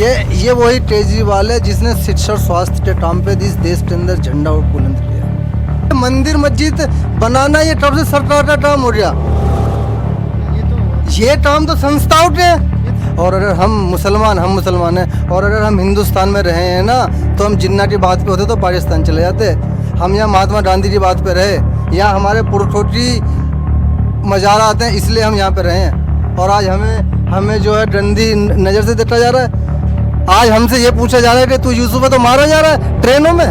ये वही केजरीवाल है जिसने शिक्षा और स्वास्थ्य के काम पे इस देश के अंदर झंडा बुलंद किया। मंदिर मस्जिद बनाना ये कब से सरकार का काम हो गया? ये काम तो संस्थाओं के हैं। और अगर हम मुसलमान हैं, और अगर हम हिंदुस्तान में रहे हैं ना, तो हम जिन्ना की बात पे होते तो पाकिस्तान चले जाते। हम यहाँ महात्मा गांधी की बात पे रहे, यहाँ हमारे पुरखों की मज़ार आते हैं, इसलिए हम यहाँ पे रहे हैं। और आज हमें जो है गंदी नज़र से देखा जा रहा है। आज हमसे ये पूछा जा रहा है कि तू यूसुफ है तो मारा जा रहा है ट्रेनों में,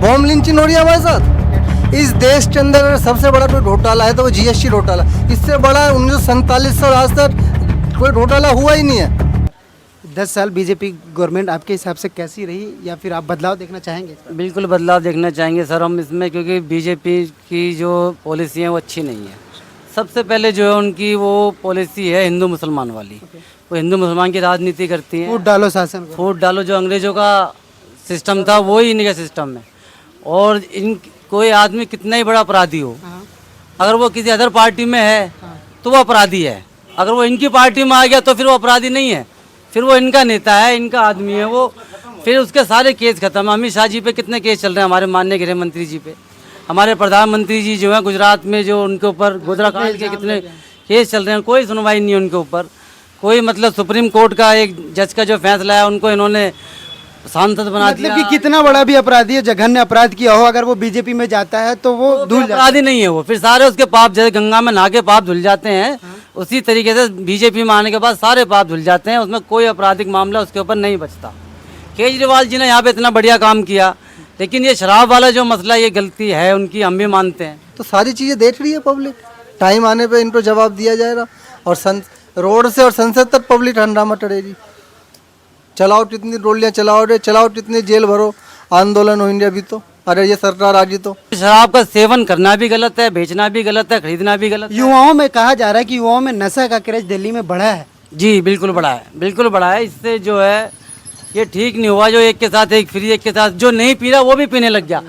बॉम्ब लिंचिंग हो रही है हमारे साथ। इस देश के अंदर सबसे बड़ा कोई घोटाला है तो वो जीएसटी घोटाला, इससे बड़ा 1947 से आज तक कोई घोटाला हुआ ही नहीं है। 10 साल बीजेपी गवर्नमेंट आपके हिसाब से कैसी रही, या फिर आप बदलाव देखना चाहेंगे? बिल्कुल बदलाव देखना चाहेंगे सर हम इसमें, क्योंकि बीजेपी की जो पॉलिसी है वो अच्छी नहीं है। सबसे पहले जो है उनकी वो पॉलिसी है हिंदू मुसलमान वाली। वो हिंदू मुसलमान की राजनीति करती है। फूट डालो शासन को। फूट डालो, जो अंग्रेज़ों का सिस्टम था वही इनका सिस्टम है। और इन कोई आदमी कितना ही बड़ा अपराधी हो, अगर वो किसी अदर पार्टी में है तो वो अपराधी है। अगर वो इनकी पार्टी में आ गया तो फिर वो अपराधी नहीं है, फिर वो इनका नेता है, इनका आदमी है वो। फिर उसके सारे केस खत्म। अमित शाह जी पे कितने केस चल रहे हैं, हमारे माननीय गृह मंत्री जी पे, हमारे प्रधानमंत्री जी जो है गुजरात में, जो उनके ऊपर गोधरा कांड के कितने केस चल रहे हैं, कोई सुनवाई नहीं है उनके ऊपर। कोई मतलब सुप्रीम कोर्ट का एक जज का जो फैसला है उनको इन्होंने सांसद बना दिया। मतलब कि कितना बड़ा भी अपराधी है, जघन्य अपराध किया हो, अगर वो बीजेपी में जाता है तो वो धुल जाता है। अपराधी नहीं है वो, फिर सारे उसके पाप, जैसे गंगा में नहा के पाप धुल जाते हैं, उसी तरीके से बीजेपी में आने के बाद सारे पाप धुल जाते हैं। उसमें कोई आपराधिक मामला उसके ऊपर नहीं बचता। केजरीवाल जी ने यहाँ पे इतना बढ़िया काम किया, लेकिन ये शराब वाला जो मसला, ये गलती है उनकी, हम भी मानते हैं। तो सारी चीज़ें देख रही है पब्लिक, टाइम आने पे इनको जवाब दिया जाएगा। और रोड से और संसद तक पब्लिक हंगामा करेगी। चलाओ कितनी गोलियाँ चलाओ कितनी जेल भरो, आंदोलन हो इंडिया भी तो, अरे ये सरकार आ गई तो। शराब का सेवन करना भी गलत है, बेचना भी गलत है, खरीदना भी गलत है। युवाओं में कहा जा रहा है कि युवाओं में नशा का क्रेज दिल्ली में बढ़ा है। जी बिल्कुल बढ़ा है, बिल्कुल बढ़ा है। इससे जो है ये ठीक नहीं हुआ, जो एक के साथ एक फ्री, एक के साथ जो नहीं पी रहा वो भी पीने लग गया।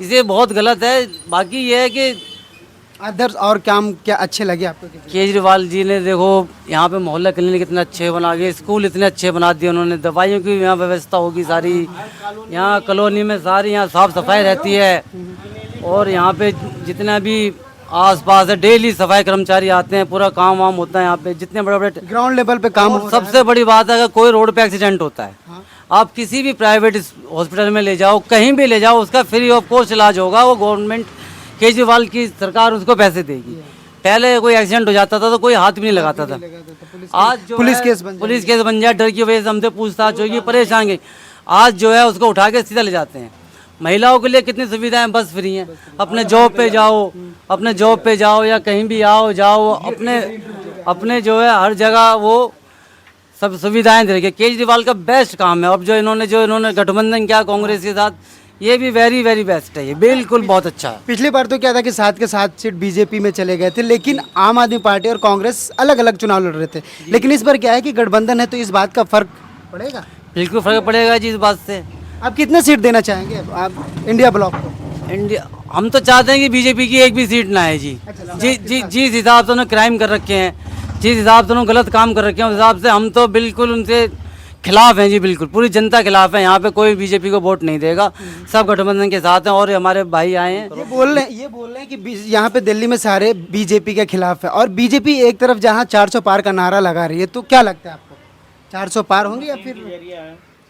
इसे बहुत गलत है। बाकी ये है कि अदर्स और काम क्या अच्छे लगे आपको? केजरीवाल जी ने देखो यहाँ पे मोहल्ला क्लिनिक इतने अच्छे बना दिए, स्कूल इतने अच्छे बना दिए उन्होंने, दवाइयों की यहाँ व्यवस्था होगी सारी, यहाँ कॉलोनी में सारी यहाँ साफ सफाई रहती है। और यहाँ पे जितना भी आसपास है डेली सफाई कर्मचारी आते हैं, पूरा काम वाम होता है यहाँ पे, जितने बड़े बड़े ग्राउंड लेवल पे काम हो रहा है। सबसे बड़ी बात है, अगर कोई रोड पे एक्सीडेंट होता है, आप किसी भी प्राइवेट हॉस्पिटल में ले जाओ, कहीं भी ले जाओ, उसका फ्री ऑफ कॉस्ट इलाज होगा। वो गवर्नमेंट, केजरीवाल की सरकार उसको पैसे देगी। पहले कोई एक्सीडेंट हो जाता था तो कोई हाथ भी नहीं लगाता था। आज जो पुलिस केस बन जाए, डर की वजह से हमसे पूछताछ होगी, परेशान गई। आज जो है उसको उठा के सीधा ले जाते हैं। महिलाओं के लिए कितनी सुविधाएं, बस फ्री हैं। अपने जॉब पे जाओ या कहीं भी जाओ अपने जो है हर जगह वो सब सुविधाएं दे रही है। केजरीवाल का बेस्ट काम है। अब जो इन्होंने गठबंधन किया कांग्रेस के साथ, ये भी वेरी वेरी बेस्ट है। ये बिल्कुल बहुत अच्छा है। पिछली बार तो क्या था कि 7 के 7 सीट बीजेपी में चले गए थे, लेकिन आम आदमी पार्टी और कांग्रेस अलग अलग चुनाव लड़ रहे थे। लेकिन इस बार क्या है कि गठबंधन है, तो इस बात का फर्क पड़ेगा। बिल्कुल फर्क पड़ेगा जी इस बात से। आप कितने सीट देना चाहेंगे आप इंडिया ब्लॉक को? इंडिया, हम तो चाहते हैं कि बीजेपी की एक भी सीट ना है जी। जिस हिसाब से उन्होंने क्राइम कर रखे हैं, जिस हिसाब से उन्होंने गलत काम कर रखे हैं, उस हिसाब से हम तो बिल्कुल उनसे खिलाफ हैं जी। बिल्कुल पूरी जनता खिलाफ है। यहाँ पे कोई बीजेपी को वोट नहीं देगा, सब गठबंधन के साथ हैं। और हमारे भाई आए हैं, ये बोल रहे हैं कि यहाँ पे दिल्ली में सारे बीजेपी के खिलाफ है, और बीजेपी एक तरफ जहाँ 400 पार का नारा लगा रही है। तो क्या लगता है आपको, 400 पार होंगे या फिर?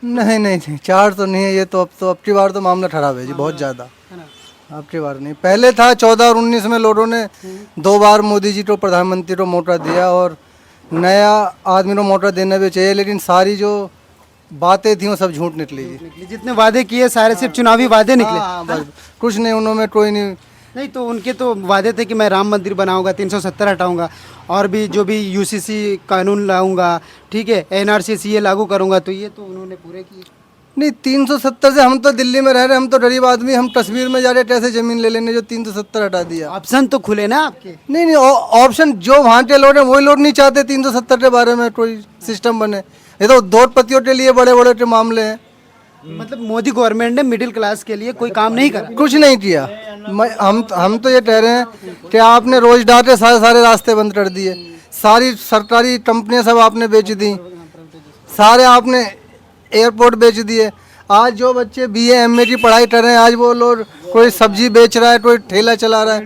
नहीं 4 तो नहीं है। ये तो अब की बार तो मामला खराब है जी, बहुत ज़्यादा। अब की बार नहीं, पहले था 14 और 19 में लोगों ने 2 बार मोदी जी को, प्रधानमंत्री को मौका दिया, और नया आदमी को मौका देना भी चाहिए। लेकिन सारी जो बातें थी वो सब झूठ निकली जी। जितने वादे किए सारे सिर्फ चुनावी वादे निकले। हाँ, बस कुछ नहीं, उन्होंने कोई नहीं। तो उनके तो वादे थे कि मैं राम मंदिर बनाऊंगा, 370 हटाऊंगा, और भी जो भी यूसीसी कानून लाऊंगा, ठीक है, एनआरसी सीए लागू करूंगा। तो ये तो उन्होंने पूरे किए नहीं। 370 से, हम तो दिल्ली में रह रहे, हम तो गरीब आदमी, हम कश्मीर में जा रहे, कैसे जमीन ले लेंगे जो 370 हटा दिया? ऑप्शन तो खुले ना आपके। नहीं ऑप्शन जो वहाँ के लोग हैं वही लोग नहीं चाहते 370 के बारे में कोई सिस्टम बने। ये तो उद्योगपतियों के लिए बड़े बड़े के मामले हैं। मतलब मोदी गवर्नमेंट ने मिडिल क्लास के लिए कोई काम नहीं करा, कुछ नहीं किया। हम तो ये कह रहे हैं कि आपने रोजगार के सारे रास्ते बंद कर दिए, सारी सरकारी कंपनियां सब आपने बेच दी, सारे आपने एयरपोर्ट बेच दिए। आज जो बच्चे बीए एमए की पढ़ाई कर रहे हैं, आज वो लोग कोई सब्जी बेच रहा है, कोई ठेला चला रहा है,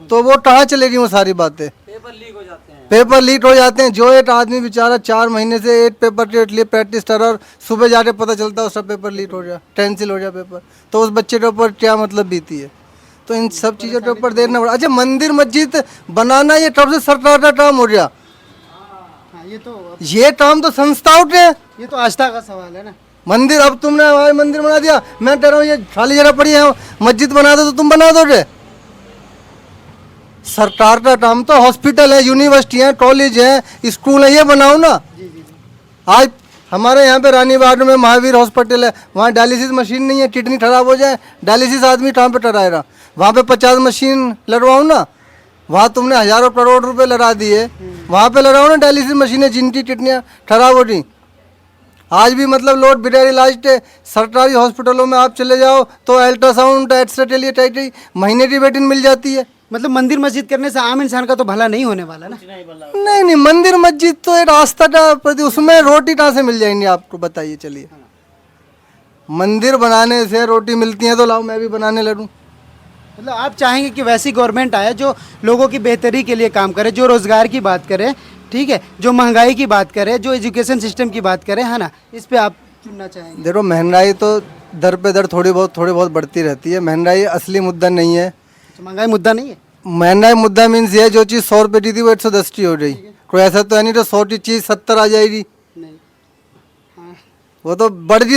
तो वो कहाँ चलेगी वो सारी बातें। पेपर लीक हो जाते हैं। पेपर लीक हो जाते हैं। जो एक आदमी बेचारा 4 महीने से एक पेपर के लिए प्रैक्टिस कर रहा है और सुबह जाके पता चलता है उसका पेपर लीक हो गया, कैंसिल हो गया पेपर, तो उस बच्चे के ऊपर क्या मतलब बीती है। तो इन सब चीज़ों के ऊपर देखना पड़ा। अच्छा, मंदिर मस्जिद बनाना ये कब से सरकार का काम हो गया? हाँ, ये काम तो संस्थाओं के हैं। ये तो आस्था का सवाल है ना। मंदिर, अब तुमने हमारे मंदिर बना दिया, मैं कह रहा हूँ ये खाली जगह पड़ी है, मस्जिद बना दो तो तुम बना दोगे? सरकार का काम तो हॉस्पिटल है, यूनिवर्सिटी है, कॉलेज है, स्कूल है, ये बनाओ ना। आज हमारे यहाँ पे रानीबाग में महावीर हॉस्पिटल है, वहाँ डायलिसिस मशीन नहीं है, किडनी खराब हो जाए डायलिसिस आदमी कहाँ पे कराएगा? वहाँ पे 50 मशीन लगवाओ ना। वहाँ तुमने हजारों करोड़ रुपए लगा दिए, वहाँ पे लगाओ ना डायलिसिस मशीनें जिनकी किडनियाँ खराब हो गई। आज भी मतलब लोग बिना इलाज के सरकारी हॉस्पिटलों में आप चले जाओ तो अल्ट्रासाउंड एक्सरे के लिए टाइट महीने की वेटिंग मिल जाती है। मतलब मंदिर मस्जिद करने से आम इंसान का तो भला नहीं होने वाला ना। नहीं नहीं, मंदिर मस्जिद तो एक आस्था का प्रति, उसमें रोटी कहाँ से मिल जाएंगी आपको बताइए? चलिए, मंदिर बनाने से रोटी मिलती है तो लाओ मैं भी बनाने लगूं। मतलब आप चाहेंगे कि वैसी गवर्नमेंट आए जो लोगों की बेहतरी के लिए काम करे, जो रोजगार की बात करे, ठीक है, जो महंगाई की बात करे, जो एजुकेशन सिस्टम की बात करे, है ना? इस पे आप चुनना चाहेंगे? देखो, महंगाई तो दर पे दर थोड़ी बहुत बढ़ती रहती है। महंगाई असली मुद्दा नहीं है। महंगाई मुद्दा नहीं है। महंगाई मुद्दा मीन्स ये जो चीज़ 100 रुपये की थी वो 110 की हो गई। कोई ऐसा तो है नहीं तो 100 की चीज़ 70 आ जाएगी। नहीं, हाँ। वो तो बढ़ गई।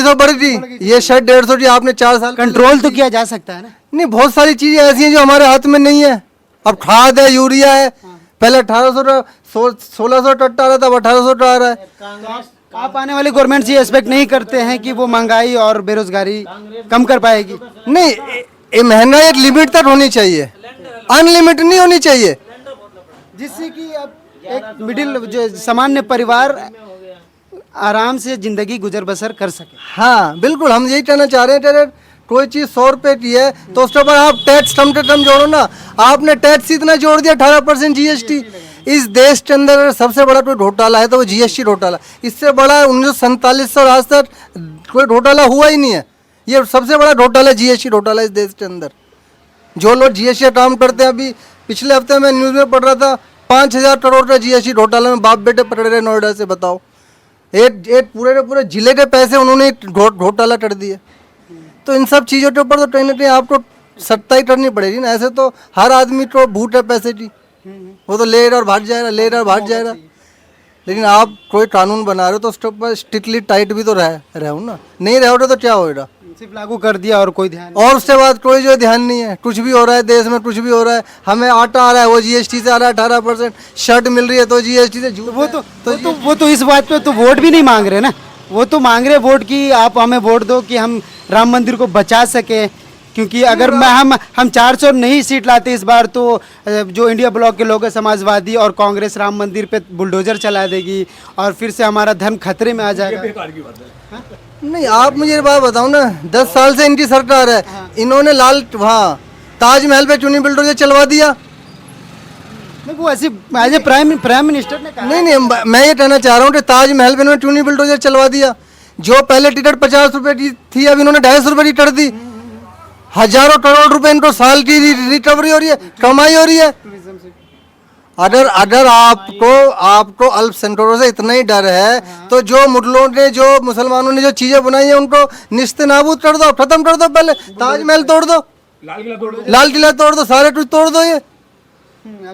ये शर्ट 150 की आपने 4 साल कंट्रोल तो किया जा सकता है ना। नहीं, बहुत सारी चीजें ऐसी हैं जो हमारे हाथ में नहीं है। अब खाद है, यूरिया है, पहले 1800 का 1600 टट्टा आ रहा था, अब 1800 का आ रहा है। आप आने वाली गवर्नमेंट से एक्सपेक्ट नहीं करते हैं कि वो महंगाई और बेरोजगारी कम कर पाएगी? नहीं, ये महंगाई एक लिमिट तक होनी चाहिए, अनलिमिटेड नहीं होनी चाहिए, जिससे कि अब एक मिडिल जो सामान्य परिवार आराम से जिंदगी गुजर बसर कर सके। हाँ बिल्कुल, हम यही कहना चाह रहे हैं। कोई चीज 100 रुपए की है तो उसके ऊपर आप टैक्स कम से कम जोड़ो ना। आपने टैक्स इतना जोड़ दिया, 18% जीएसटी। इस देश के अंदर सबसे बड़ा कोई घोटाला है तो वो जीएसटी घोटाला। इससे बड़ा 1947 से आज तक कोई घोटाला हुआ ही नहीं है। ये सबसे बड़ा घोटाला जीएसटी घोटाला इस देश के अंदर। जो लोग जीएसटी काम करते हैं, अभी पिछले हफ्ते मैं न्यूज़ में पढ़ रहा था 5000 करोड़ का जीएसटी घोटाला में बाप बेटे पकड़े रहे नोएडा से। बताओ, एक पूरे के पूरे जिले के पैसे उन्होंने घोटाला कर दिए। तो इन सब चीज़ों के ऊपर तो कहीं ना कहीं आपको सख्ताई करनी पड़ेगी ना। ऐसे तो हर आदमी को भूख है पैसे की, वो तो ले रहा और भाग जाएगा, ले रहा और भाग जाएगा। लेकिन आप कोई कानून बना रहे हो तो उसके ऊपर स्ट्रिक्टली टाइट भी तो रहो ना। नहीं रहोगे तो क्या होगा? सिर्फ लागू कर दिया और कोई ध्यान और उसके बाद कोई जो ध्यान नहीं है। कुछ भी हो रहा है देश में, कुछ भी हो रहा है। हमें आटा आ रहा है वो जीएसटी से आ रहा है 18%, शर्ट मिल रही है तो जीएसटी से। वो तो इस बात पे तो वोट भी नहीं मांग रहे ना। वो तो मांग रहे वोट की आप हमें वोट दो कि हम राम मंदिर को बचा सके। क्योंकि अगर हम 400 नहीं सीट लाते इस बार तो जो इंडिया ब्लॉक के लोग हैं, समाजवादी और कांग्रेस राम मंदिर पे बुलडोजर चला देगी और फिर से हमारा धर्म खतरे में आ जाएगा। नहीं, आप मुझे ये बात बताओ ना, 10 साल से इनकी सरकार है। इन्होंने वहाँ ताजमहल पे चुनी बुलडोजर चलवा दिया। नहीं, वो ऐसे एज ए प्राइम मिनिस्टर ने कहा। नहीं, मैं ये कहना चाह रहा हूँ कि ताजमहल पे इन्होंने चुनी बुलडोजर चलवा दिया। जो पहले टिकट 50 रुपए की थी, अब इन्होंने 250 रुपए की कर दी। हजारों करोड़ रुपए इनको साल की रिकवरी हो रही है, कमाई हो रही है। अगर आपको अल्पसंख्यकों से इतना ही डर है तो जो मुगलों ने, जो मुसलमानों ने जो चीजें बनाई है उनको निस्तेनाबूद कर दो, खत्म कर दो। पहले ताजमहल तोड़ दो, लाल किला तोड़ दो, सारे कुछ तोड़ दो। ये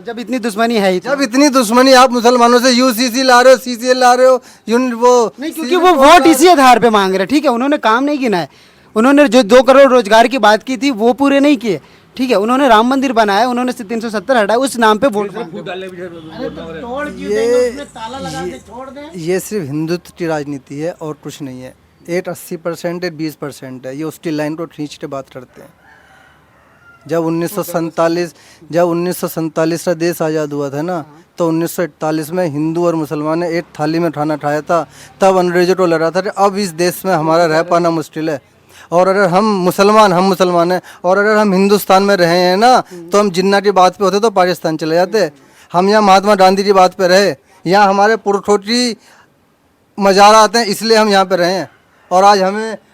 जब इतनी दुश्मनी है ही तो। जब इतनी दुश्मनी आप मुसलमानों से यूसीसी ला रहे हो, सीसीएल ला रहे हो, वो नहीं, क्योंकि वो वोट इसी आधार पे मांग रहे। ठीक है, उन्होंने काम नहीं गिना है। उन्होंने जो 2 करोड़ रोजगार की बात की थी वो पूरे नहीं किए। ठीक है, उन्होंने राम मंदिर बनाया, उन्होंने 370 हटाया, उस नाम पे वोट ये सिर्फ हिंदुत्व की राजनीति है और कुछ नहीं है। एक 80% है, 20% है। ये उसकी लाइन को खींच के बात करते हैं। जब 1947 का देश आज़ाद हुआ था ना, तो 1941 में हिंदू और मुसलमान ने एक थाली में खाना खाया था। तब अंग्रेजों को लगा था कि अब इस देश में हमारा रह पाना मुश्किल है। और अगर हम मुसलमान हैं, और अगर हम हिंदुस्तान में रहे हैं ना, तो हम जिन्ना की बात पे होते तो पाकिस्तान चले जाते। हम यहाँ महात्मा गांधी की बात पे रहे, यहाँ हमारे पुरखों की मज़ारा आते हैं, इसलिए हम यहाँ पे रहे हैं। और आज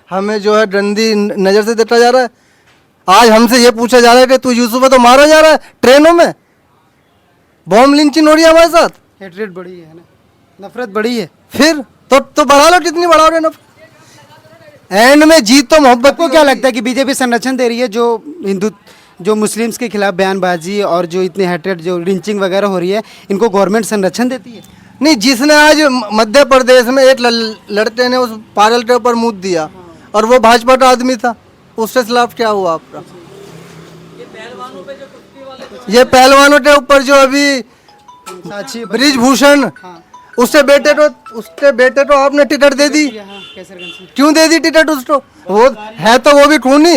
हमें जो है गंदी नज़र से देखा जा रहा है। आज हमसे ये पूछा जा रहा है कि तू यूसुफ है तो मारा जा रहा है ट्रेनों में, बॉम्ब लिंचिंग हो रही है हमारे साथ। हेट्रेड बढ़ी है ना, नफरत बढ़ी है। फिर तो बढ़ा लो, कितनी बढ़ाओ रे नफरत। एंड में जीत तो मोहब्बत आपको क्या लगता है कि बीजेपी संरक्षण दे रही है जो मुस्लिम्स के खिलाफ बयानबाजी और जो इतने हेट्रेड जो लिंचिंग वगैरह हो रही है, इनको गवर्नमेंट संरक्षण देती है? नहीं, जिसने आज मध्य प्रदेश में एक लड़के ने उस पागल के ऊपर मुँह दिया और वो भाजपा का आदमी था, उसके खिलाफ क्या हुआ आपका? ये पहलवानों के ऊपर जो अभी साक्षी ब्रिजभूषण, उसके बेटे को आपने टिकट दे दी। क्यों दे दी टिकट उसको? वो है तो वो भी खूनी,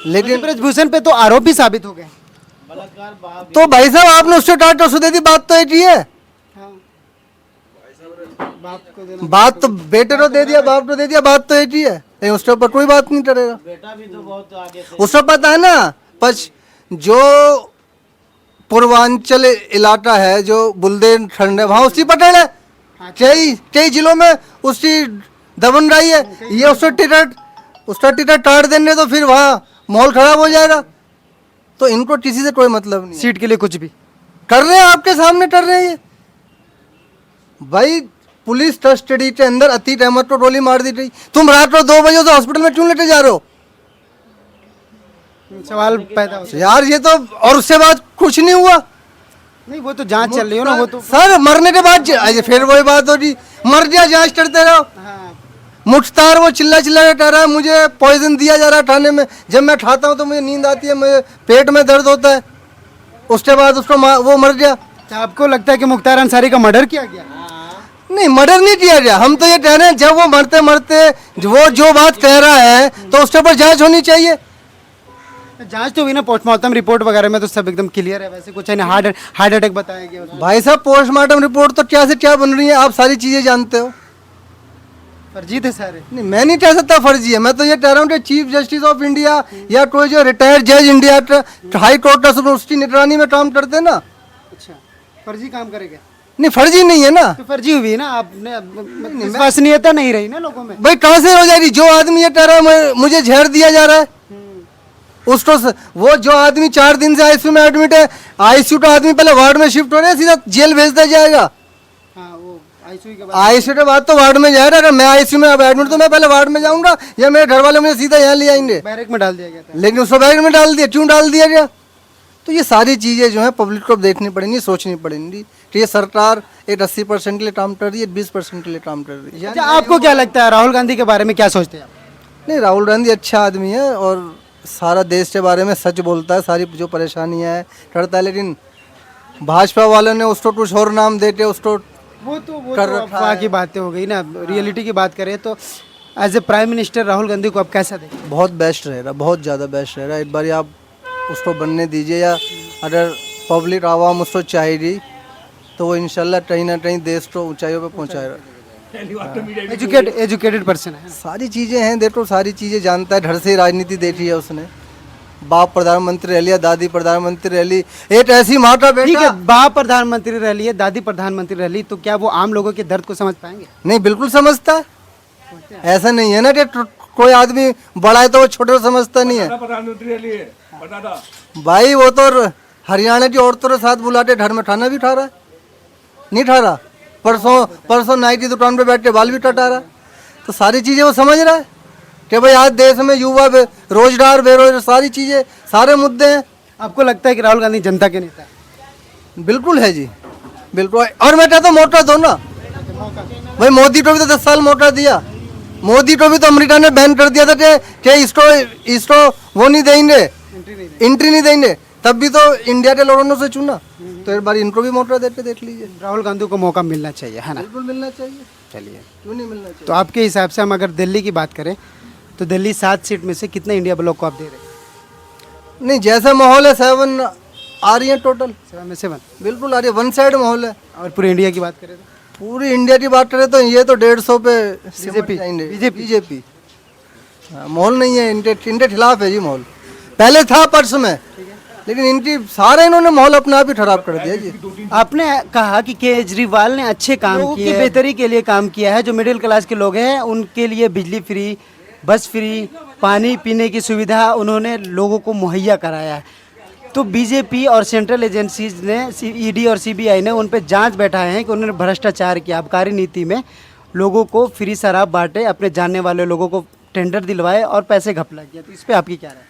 लेकिन ब्रिजभूषण पे तो आरोपी साबित हो गए। तो भाई साहब आपने उससे टाट उसको दे दी, बात तो एक ही है। बात तो बेटे को दे दिया, बाप को दे दिया, बात तो एक ही है। नहीं, उसके ऊपर कोई बात नहीं करेगा। बेटा भी तो बहुत आगे थे। उसको पता है ना, पर जो पूर्वांचल इलाका है, जो बुंदेलखंड है, वहाँ उसकी पटेल है। कई जिलों में उसकी दबन रही है। ये उसका टिकट काट देंगे तो फिर वहाँ माहौल खराब हो जाएगा। तो इनको किसी से कोई मतलब नहीं। सीट के लिए कुछ भी कर रहे हैं, आपके सामने कर रहे हैं। भाई पुलिस कस्टडी के अंदर अतीक अहमद को गोली मार दी गई। तुम रात को 2 बजे से हॉस्पिटल में क्यों लेटे जा रहे हो? सवाल पैदा हो यार ये तो, और उसके बाद कुछ नहीं हुआ। नहीं, वो तो जांच चल रही हो ना, वो तो सर मरने के बाद फिर वही बात होगी, मर गया जांच करते रहो। मुख्तार वो चिल्ला के कह रहा है मुझे पॉइजन दिया जा रहा है खाने में, जब मैं खाता हूँ तो मुझे नींद आती है, मुझे पेट में दर्द होता है। उसके बाद उसको वो मर गया। आपको लगता है कि मुख्तार अंसारी का मर्डर किया गया? नहीं, मर्डर नहीं किया गया। हम तो ये कह रहे हैं जब वो मरते मरते वो जो बात कह रहा है तो उसके ऊपर जांच होनी चाहिए। जांच तो हुई ना, पोस्टमार्टम रिपोर्ट वगैरह में तो सब एकदम क्लियर है। वैसे कुछ है नहीं, हार्ट अटैक बताया गया उसमें। भाई साहब पोस्टमार्टम रिपोर्ट तो क्या से क्या बन रही है, आप सारी चीजें जानते हो। फर्जी थे सारे। नहीं, मैं नहीं कह सकता फर्जी है। मैं तो ये कह रहा हूँ कि चीफ जस्टिस ऑफ इंडिया या कोई जो रिटायर्ड जज इंडिया हाई कोर्ट का, उसकी निगरानी में काम करते हैं ना। अच्छा, फर्जी काम करेगा? नहीं, फर्जी नहीं है ना। तो फर्जी हुई ना, आपने विश्वसनीयता नहीं रही ना लोगों में। भाई कहाँ से हो जाएगी? जो आदमी ये कह रहा है मुझे जहर दिया जा रहा है, उसको वो जो आदमी 4 दिन से आईसीयू में एडमिट है, आईसीयू का आदमी पहले वार्ड में शिफ्ट हो रहा है, सीधा जेल भेज दिया जाएगा। हाँ, वो आईसीयू के बाद तो वार्ड में जाएगा। अगर मैं आईसीयू में अब एडमिट तो मैं पहले वार्ड में जाऊंगा, या मेरे घर वाले मुझे सीधा यहाँ ले आएंगे। बैरक में डाल दिया गया था। लेकिन उसको बैरक में डाल दिया, क्यों डाल दिया गया? तो ये सारी चीज़ें जो है पब्लिक को देखनी पड़ेंगी, सोचनी पड़ेंगी कि ये सरकार एक 80% के लिए काम कर रही है, 20% के लिए काम कर रही है। अच्छा, आपको क्या लगता है राहुल गांधी के बारे में, क्या सोचते हैं आप? नहीं, राहुल गांधी अच्छा आदमी है और सारा देश के बारे में सच बोलता है, सारी जो परेशानियां है करता है। लेकिन भाजपा वालों ने उसको कुछ और नाम देते उसको वो तो अफवाह की बातें हो गई ना। रियलिटी की बात करें तो as a prime minister Rahul Gandhi को आप कैसा देखें? बहुत बेस्ट रहेगा, बहुत ज़्यादा बेस्ट रहेगा। एक बार आप उसको बनने दीजिए, या अगर पब्लिक आवाम उसको चाहेगी तो वो इंशाल्लाह कहीं ना कहीं देश को ऊंचाइयों पे पहुंचाएगा। एजुकेटेड पर्सन है। सारी चीज़ें हैं, देखो सारी चीज़ें जानता है, घर से ही राजनीति देखी है उसने। बाप प्रधानमंत्री रह लिया, दादी प्रधानमंत्री रह ली, एक ऐसी माँ का ठीक बेटा। है, बाप प्रधानमंत्री रह लिए, दादी प्रधानमंत्री रह ली, तो क्या वो आम लोगों के दर्द को समझ पाएंगे? नहीं, बिल्कुल समझता है। ऐसा नहीं है ना कि कोई आदमी बड़ा है तो वो छोटे को समझता नहीं है। भाई वो तो हरियाणा की औरतों के साथ बुलाते घर में खाना भी खा रहा है, नहीं खा रहा। परसों नाई की दुकान पे बैठ के बाल भी कटा रहा है। तो सारी चीज़ें वो समझ रहा है कि भाई आज देश में युवा रोजगार, बेरोजगार, सारी चीज़ें, सारे मुद्दे हैं। आपको लगता है कि राहुल गांधी जनता के नेता है? बिल्कुल है जी, बिल्कुल। और मैं कहता हूँ मौका दो ना भाई। मोदी को भी तो 10 साल मौका दिया। मोदी को भी तो अमेरिका ने बैन कर दिया था कि इसको वो नहीं देंगे, एंट्री नहीं देंगे, तब भी तो इंडिया के लोगों ने उसे चुना। तो एक बार इनको भी मौका देते देख लीजिए। राहुल गांधी को मौका मिलना चाहिए, है ना? बिल्कुल मिलना चाहिए। चलिए, क्यों नहीं मिलना चाहिए? तो आपके हिसाब से हम अगर दिल्ली की बात करें तो दिल्ली 7 सीट में से कितना इंडिया ब्लॉक को आप दे रहे हैं? नहीं, जैसा माहौल है 7 आ रही है टोटल। 7 में से 1 बिल्कुल आ रही है, 1 साइड माहौल है। और पूरी इंडिया की बात करें तो पूरी इंडिया की बात करें तो ये तो 150 पे बीजेपी। माहौल नहीं है, इनके खिलाफ है जी माहौल। पहले था पर्स में, लेकिन इनकी सारे इन्होंने माहौल अपना आप ही खराब कर दिया जी। आपने कहा कि केजरीवाल ने अच्छे काम किए, की बेहतरी के लिए काम किया है। जो मिडिल क्लास के लोग हैं उनके लिए बिजली फ्री, बस फ्री, पानी पीने की सुविधा उन्होंने लोगों को मुहैया कराया है। तो बीजेपी और सेंट्रल एजेंसीज ने, ईडी और सीबीआई ने उन पे जांच बैठाए हैं कि उन्होंने भ्रष्टाचार किया, आबकारी नीति में लोगों को फ्री शराब बांटे, अपने जानने वाले लोगों को टेंडर दिलवाए और पैसे घपला किया। तो इस पे आपकी क्या राय है?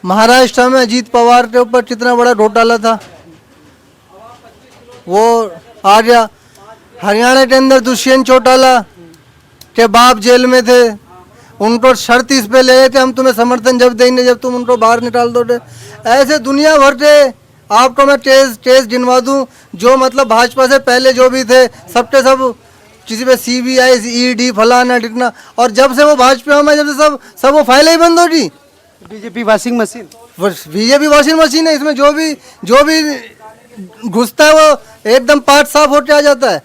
महाराष्ट्र में अजीत पवार के ऊपर कितना बड़ा घोटाला था, वो आ गया। हरियाणा के अंदर दुष्यंत चौटाला के बाप जेल में थे, उनको शर्त इस पे ले गए थे हम तुम्हें समर्थन जब देंगे जब तुम उनको बाहर निकाल दोगे। ऐसे दुनिया भर के आपको मैं केस गिनवा दूं जो मतलब भाजपा से पहले जो भी थे सबके सब किसी पे सीबीआई, ईडी, फलाना ढिकना, और जब से वो भाजपा में जब से सब वो फाइलें ही बंद होगी। BJP washing machine, BJP washing machine है, इसमें जो भी घुसता है वो एकदम पार्ट साफ होके आ जाता है।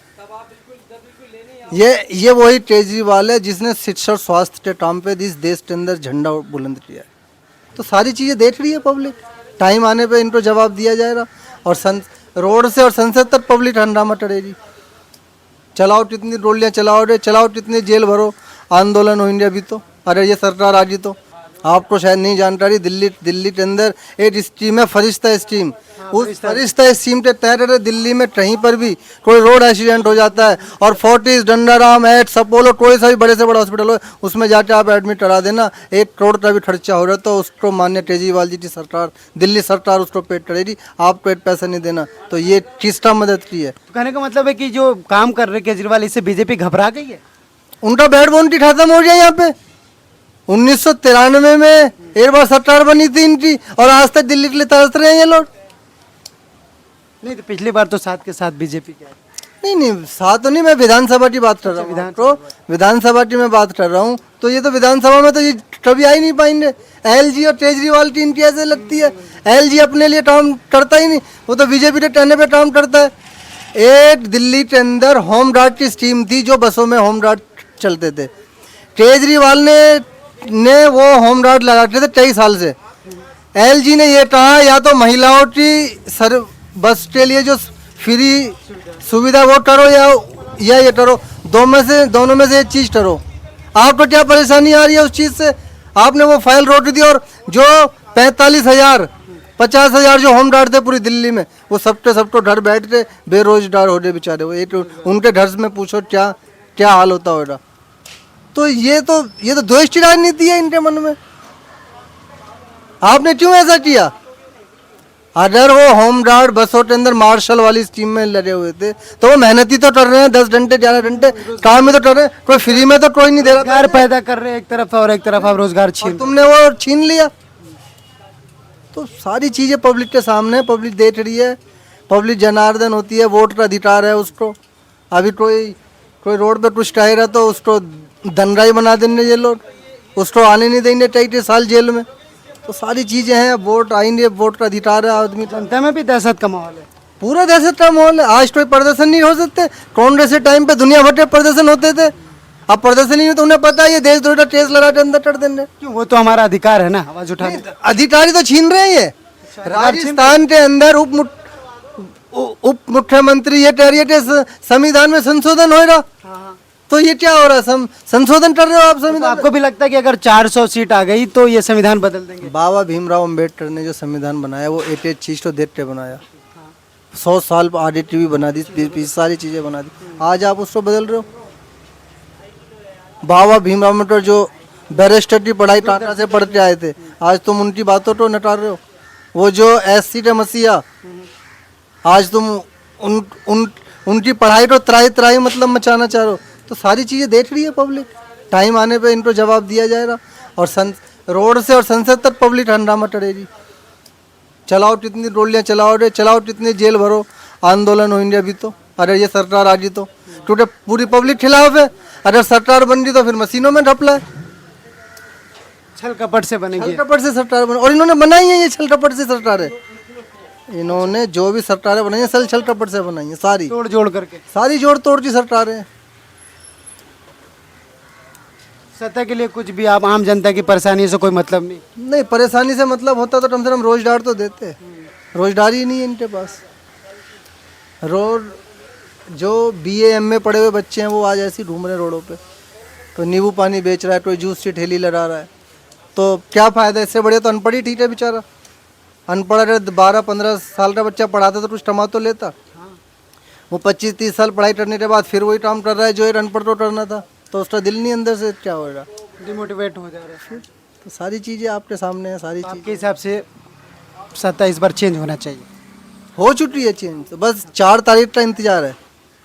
ये वही केजरीवाल है जिसने शिक्षा और स्वास्थ्य के काम पे इस देश के अंदर झंडा बुलंद किया है। तो सारी चीजें देख रही है पब्लिक, टाइम आने पे इनको जवाब दिया जाएगा। और रोड से और संसद तक पब्लिक हंगामा करेगी। चलाओ कितनी गोलियां चलाओ कितनी जेल भरो, आंदोलन हो इंडिया भी तो। अरे ये सरकार आ गई तो आपको शायद नहीं जानकारी, दिल्ली के अंदर एक स्कीम है फरिश्ता स्कीम। उस फरिश्ता स्कीम के तहत दिल्ली में कहीं पर भी कोई रोड एक्सीडेंट हो जाता है और फोर्टिस, डंडाराम, एड्स, अपोलो, कोई सा भी बड़े से बड़ा हॉस्पिटल हो उसमें जाके आप एडमिट करा देना, 1 करोड़ का भी खर्चा हो रहा है तो उसको मान्य केजरीवाल जी की सरकार, दिल्ली सरकार उसको पेड करेगी, आपको एक पैसा नहीं देना। तो ये किसका मदद की है? तो कहने का मतलब है कि जो काम कर रहे केजरीवाल, इससे बीजेपी घबरा गई है। उनका बैकबोन की खत्म हो गया यहाँ पे। 1993 में एक बार सरकार बनी थी इनकी और आज तक दिल्ली के लिए तरस रहे हैं ये लोग। नहीं तो पिछली बार तो साथ के साथ बीजेपी क्या है? नहीं साथ तो नहीं, मैं विधानसभा की बात कर रहा हूँ। तो विधानसभा की मैं बात कर रहा हूँ तो ये तो विधानसभा में तो ये कभी आ ही नहीं पाएंगे। एलजी और केजरीवाल की इनकी ऐसे लगती है, एलजी अपने लिए काम करता ही नहीं, वो तो बीजेपी के कहने पे काम करता है। एक दिल्ली के अंदर होम गार्ड की स्कीम थी जो बसों में होम गार्ड चलते थे, केजरीवाल ने वो होम गार्ड लगाते थे 23 साल से। एलजी ने ये कहा या तो महिलाओं की बस के लिए जो फ्री सुविधा वो करो या ये करो, दोनों में से एक चीज करो। आपको क्या परेशानी आ रही है उस चीज से? आपने वो फाइल रोक दी और जो 45,000 50,000 जो होम गार्ड थे पूरी दिल्ली में, वो सबको घर बैठ के बेरोजगार हो गए बेचारे। वो एक उनके घर में पूछो क्या हाल होता होगा। तो ये तो द्वेष की राजनीति है इनके मन में। आपने क्यों ऐसा किया? अगर वो होम गार्ड बसों के अंदर मार्शल वाली स्कीम में लगे हुए थे तो वो मेहनती तो कर रहे हैं, 10 घंटे 11 घंटे काम में तो कर रहे हैं, कोई फ्री में तो कोई नहीं दे रहा। रोजगार पैदा कर रहे हैं एक तरफ और एक तरफ आप रोजगार छीन, तुमने वो छीन लिया। तो सारी चीजें पब्लिक के सामने, पब्लिक देख रही है, पब्लिक जनार्दन होती है, वोट का अधिकार है उसको। अभी कोई रोड पे कुछ कहेगा तो उसको दंगाई बना देंगे ये लोग, उसको आने नहीं देंगे 23 साल जेल में। तो सारी चीजें हैं, वोट आएंगे, वोट का अधिकार है आदमी। जनता में भी दहशत का माहौल है, पूरा दहशत का माहौल है। आज कोई प्रदर्शन नहीं हो सकते। कांग्रेस के टाइम पे दुनिया भर के प्रदर्शन होते थे, अब प्रदर्शन नहीं हो तो उन्हें पता है ये देशद्रोही का केस लगा के अंदर कर देंगे। क्यों? वो तो हमारा अधिकार है ना आवाज उठाने। अधिकारी तो छीन रहे हैं। ये राजस्थान के अंदर उप मुख्यमंत्री ये कह रही है कि संविधान में संशोधन हो रहा, तो ये क्या हो रहा है? संशोधन कर रहे हो आप संविधान। तो आपको भी लगता है कि अगर 400 सीट आ गई तो ये संविधान बदल देंगे? बाबा भीमराव अंबेडकर ने जो संविधान बनाया वो एक चीज को देख के बनाया। 100 साल आगे टीवी बना दी, 20 सारी चीजें बना दी, आज आप उसको बदल रहे हो। बाबा भीमराव अम्बेडकर जो बैरिस्टर की पढ़ाई टाटा से पढ़ के आए थे, आज तुम उनकी बातों को नकार रहे हो। वो जो SC के मसीहा, आज तुम उनकी पढ़ाई को त्राही मतलब मचाना चाह रहे हो। तो सारी चीज़ें देख रही है पब्लिक, टाइम आने पे इनको जवाब दिया जाएगा। और रोड से और संसद तक पब्लिक हंगामा करेगी। चलाओ कितनी गोलियां चलाओ कितनी जेल भरो, आंदोलन हो इंडिया भी तो। अरे ये सरकार आ गई तो, क्योंकि पूरी पब्लिक खिलाफ है। अगर सरकार बन गई तो फिर मशीनों में ढपला है, छल कपट से बनेगी, छल कपट से सरकार बने। और इन्होंने बनाई है ये छल कपट से सरकार है। इन्होंने जो भी सरकारें बनाई है छल कपट से बनाई है, सारी जोड़ करके, सारी जोड़ तोड़ की सरकारें। सत्ता के लिए कुछ भी आप आम जनता की परेशानी से कोई मतलब नहीं। नहीं, परेशानी से मतलब होता तो कम से कम रोजगार तो देते, रोजगार ही नहीं है इनके पास। रोड जो BA MA पढ़े हुए बच्चे हैं वो आज ऐसे ही घूम रहे हैं रोडों पे, कोई नींबू पानी बेच रहा है, कोई जूस की ठेली लगा रहा है, तो क्या फ़ायदा? इससे बढ़िया तो अनपढ़ ही ठीक है बेचारा। अनपढ़ अगर 12-15 साल का बच्चा पढ़ाता तो कुछ कमा तो लेता। वो 25-30 साल पढ़ाई करने के बाद फिर वही काम कर रहा है जो एक अनपढ़ को करना था, तो उसका दिल नहीं अंदर से क्या होगा, डिमोटिवेट हो जा रहा है। तो सारी चीज़ें आपके सामने हैं, सारी आपके चीज़ें हिसाब से सत्ता इस बार चेंज होना चाहिए। हो चुकी है चेंज, तो बस 4 तारीख का इंतजार है।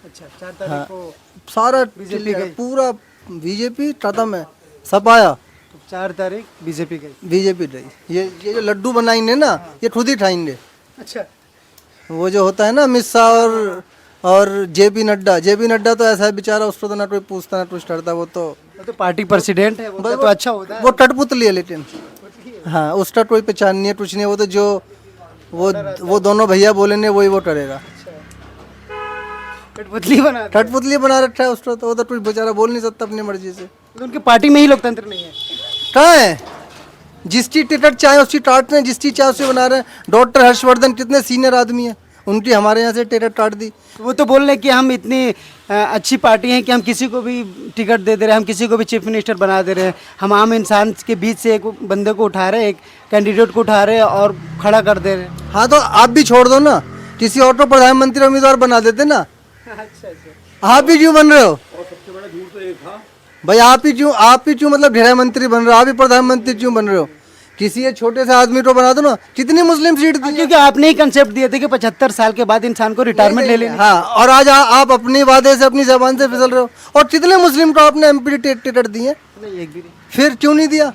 अच्छा, 4 तारीख को सारा बीजेपी गई। पूरा बीजेपी खत्म है, सब आया, तो 4 तारीख बीजेपी गई। बीजेपी रही। ये जो लड्डू बनाएंगे ना, ये खुद ही खाएंगे। अच्छा, वो जो होता है ना अमित शाह और JP नड्डा तो ऐसा है बेचारा, उसको तो ना कोई पूछता ना कुछ करता। वो तो वो तो पार्टी प्रेसिडेंट है, वो तो अच्छा होता है। वो कठपुतली है, लेकिन हाँ उसका कोई पहचान नहीं है, कुछ नहीं है। वो तो जो वो दोनों भैया बोलेंगे वही वो करेगा। कठपुतली बना दी। कठपुतली बना रखा है उसको, तो वो तो कुछ बेचारा बोल नहीं सकता अपनी मर्जी से। तो उनकी पार्टी में ही लोकतंत्र नहीं है। कहाँ है? जिसकी टिकट चाहे उसकी काट रहे हैं, जिसकी चाहे उससे बना रहे हैं। डॉक्टर हर्षवर्धन कितने सीनियर आदमी हैं, उनकी हमारे यहाँ से टिकट काट दी। वो तो बोल रहे हैं कि हम इतनी अच्छी पार्टी हैं कि हम किसी को भी टिकट दे दे रहे हैं, हम किसी को भी चीफ मिनिस्टर बना दे रहे हैं। हम आम इंसान के बीच से एक बंदे को उठा रहे हैं, एक कैंडिडेट को उठा रहे हैं और खड़ा कर दे रहे हैं। हाँ तो आप भी छोड़ दो ना, किसी और को प्रधानमंत्री उम्मीदवार बना देते ना। आप भी क्यों बन रहे हो भाई? आप ही क्यों मतलब गृह मंत्री बन रहे हो? आप ही प्रधानमंत्री क्यों बन रहे हो? किसी एक छोटे से आदमी को बना दो ना। कितनी मुस्लिम सीट दी? क्योंकि आपने ही कंसेप्ट दिए थे कि 75 साल के बाद इंसान को रिटायरमेंट ले लेना। हाँ, और आज आप अपनी वादे से अपनी जबान से फिसल रहे हो। और कितने मुस्लिम को आपने MP टिकट दिए? नहीं, एक भी नहीं। फिर क्यों नहीं दिया?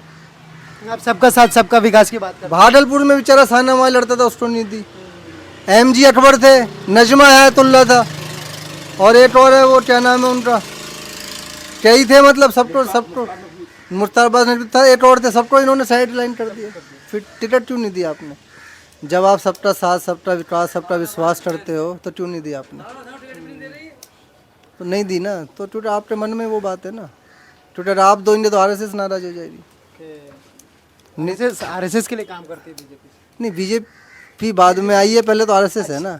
आप सबका साथ सबका विकास की बात कर रहे भागलपुर में बेचारा साना माई लड़ता था, उसको नहीं दी। MG अकबर थे, नजमा हयातुल्ला था, और एक और है, वो क्या नाम है उनका, कई थे, मतलब सबको मुश्तारबाज नकवी था, एक और थे, सबको इन्होंने साइड लाइन कर दिया। फिर टिकट क्यों नहीं दिया आपने? जब आप सबका साथ, सबका विकास, सबका विश्वास करते हो तो क्यों नहीं दिया आपने? तो नहीं दी ना, तो टूटा आपके मन में वो बात है ना। टूटा आप दोगे तो RSS नाराज हो जाएगी। हैं। RSS के लिए काम करती है बीजेपी। नहीं, बीजेपी बाद में आई है, पहले तो RSS है ना।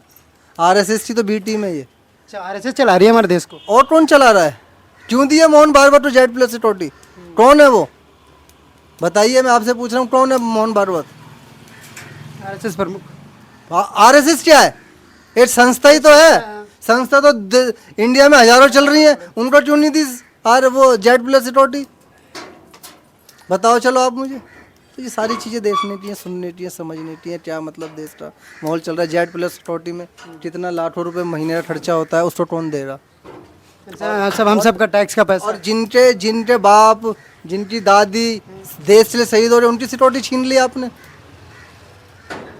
RSS की तो B टीम है ये। अच्छा, RSS चला रही है हमारे देश को। और कौन चला रहा है? क्यों दिया मोहन भागवत तो Z+ सिक्योरिटी? कौन है वो? बताइए, मैं आपसे पूछ रहा हूँ, कौन है मोहन भागवत? RSS प्रमुख। RSS क्या है? एक संस्था ही तो है। संस्था तो इंडिया में हजारों चल रही है, उनको क्यों नहीं दी वो Z+ सिक्योरिटी? बताओ चलो आप मुझे। तो ये सारी चीज़ें देखनी चाहिए, सुननी चाहिए, समझनी चाहिए, क्या मतलब देश का माहौल चल रहा है। Z+ सिक्योरिटी में कितना लाखों रुपए महीने का खर्चा होता है, उसको कौन देगा? सब हम सब का टैक्स का पैसा। और जिनके बाप, जिनकी दादी देश के लिए शहीद हो रहे, उनकी सिक्योरिटी छीन ली आपने।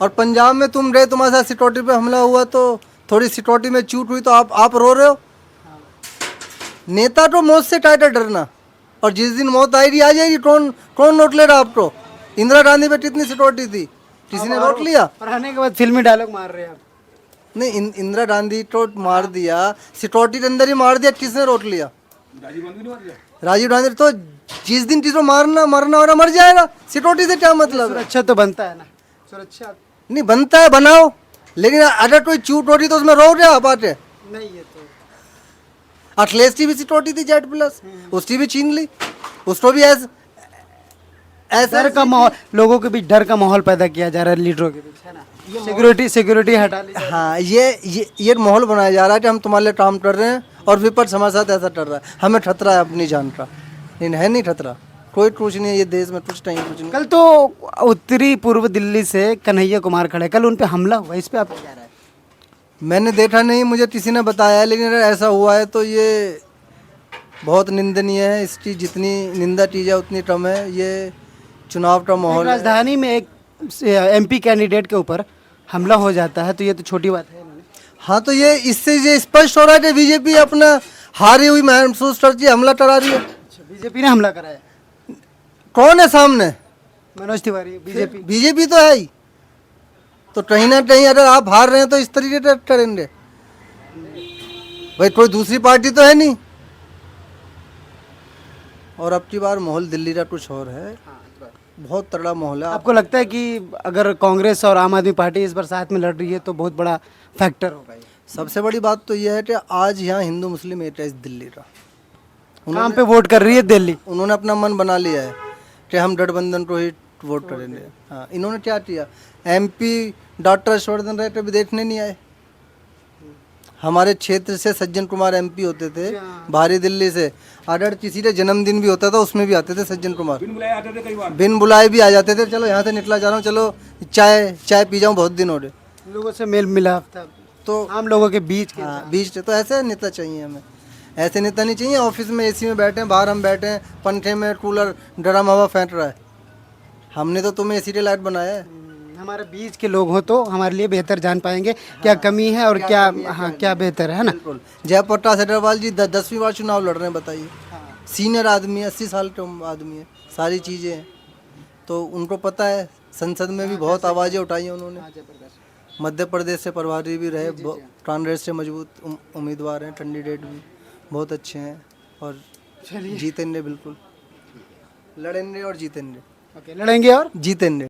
और पंजाब में तुम रहे, तुम्हारे साथ सिक्योरिटी पे हमला हुआ, तो थोड़ी सिक्योरिटी में चूट हुई तो आप रो रहे हो। नेता तो मौत से टाइटर डरना, और जिस दिन मौत आएगी आ जाएगी। कौन रोक ले रहा आपको? इंदिरा गांधी पे कितनी सिक्योरिटी थी, किसी ने रोक लिया? और आने के बाद फिल्मी डायलॉग मार रहे हैं आप। नहीं, इंदिरा गांधी तो मार दिया, सिक्योरिटी के अंदर ही मार दिया, किसने रोक लिया? राजीव गांधी तो जिस दिन किसी को मारना हो रहा मर जाएगा। सिक्योरिटी से क्या मतलब है? सुरक्षा तो बनता है ना, सुरक्षा नहीं बनता है, बनाओ, लेकिन अगर कोई चूट हो रही तो उसमें रो रहे बात है। नहीं। ये तो अखिलेश की भी सिक्योरिटी थी Z+, उसकी भी छीन ली, उसको भी ऐसा डर का माहौल, लोगों के बीच डर का माहौल पैदा किया जा रहा है लीडरों के बीच, है ना। सिक्योरिटी हटा ली। हाँ, ये माहौल बनाया जा रहा है कि हम तुम्हारे लिए काम कर रहे हैं और विपक्ष हमारे साथ ऐसा कर रहा है। हमें खतरा है अपनी जान का, लेकिन है नहीं खतरा, कोई कुछ नहीं है ये देश में, कुछ नहीं। कल तो उत्तरी पूर्व दिल्ली से कन्हैया कुमार खड़े, कल उन पे हमला हुआ, इस पे आप क्या कह रहे हैं? मैंने देखा नहीं, मुझे किसी ने बताया है, लेकिन अगर ऐसा हुआ है तो ये बहुत निंदनीय है। इसकी जितनी निंदा की जाए उतनी कम है। ये चुनाव का माहौल है। राजधानी में एक MP कैंडिडेट के ऊपर हमला हो जाता है तो ये तो छोटी बात है। हाँ, तो ये इससे ये स्पष्ट हो रहा है कि बीजेपी अपना हारी हुई महसूस करती है, हमला करा रही है। बीजेपी ने हमला कराया। कौन है सामने? मनोज तिवारी। बीजेपी तो है ही। तो कहीं ना कहीं अगर आप हार रहे हैं तो इस तरीके से करेंगे भाई, कोई दूसरी पार्टी तो है नहीं। और अब की बार माहौल दिल्ली का कुछ और है, बहुत तगड़ा माहौल है। आपको लगता है कि अगर कांग्रेस और आम आदमी पार्टी इस बार साथ में लड़ रही है तो बहुत बड़ा फैक्टर होगा ये? सबसे बड़ी बात तो यह है कि आज यहाँ हिंदू मुस्लिम एक है इस दिल्ली का। कहाँ पे वोट कर रही है दिल्ली? उन्होंने अपना मन बना लिया है कि हम गठबंधन को ही वोट करेंगे। हाँ, इन्होंने क्या किया, एमपी डॉक्टर हर्षवर्धन रहे कभी देखने नहीं आए। हमारे क्षेत्र से सज्जन कुमार एमपी होते थे, भारी दिल्ली से। अगर किसी का जन्मदिन भी होता था उसमें भी आते थे सज्जन कुमार, बिन बुलाए भी आ जाते थे। चलो यहाँ से निकला जा रहा हूँ, चलो चाय पी जाऊँ, बहुत दिन हो गए। लोगों से मेल मिला था तो आम लोगों के बीच के। हाँ, बीच तो ऐसे नेता चाहिए हमें, ऐसे नेता नहीं चाहिए ऑफिस में एसी में बैठे हैं, बाहर हम बैठे हैं पंखे में, कूलर गरम हवा फेंक रहा है। हमने तो तुम्हें एसी लाइट बनाया है। हमारे बीच के लोग हो तो हमारे लिए बेहतर जान पाएंगे क्या कमी है और क्या हाँ क्या बेहतर है ना। बिल्कुल। जयप्रकाश अग्रवाल जी 10वीं बार चुनाव लड़ रहे हैं, बताइए। सीनियर आदमी है, 80 साल का आदमी है, सारी चीज़ें हैं तो उनको पता है। संसद में भी बहुत आवाज़ें उठाई हैं उन्होंने। मध्य प्रदेश से प्रभारी भी रहे, कांग्रेस से मजबूत उम्मीदवार हैं, कैंडिडेट भी बहुत अच्छे हैं और जीतेंगे, बिल्कुल लड़ेंगे और जीतेंगे। ओके, लड़ेंगे और जीतेंगे।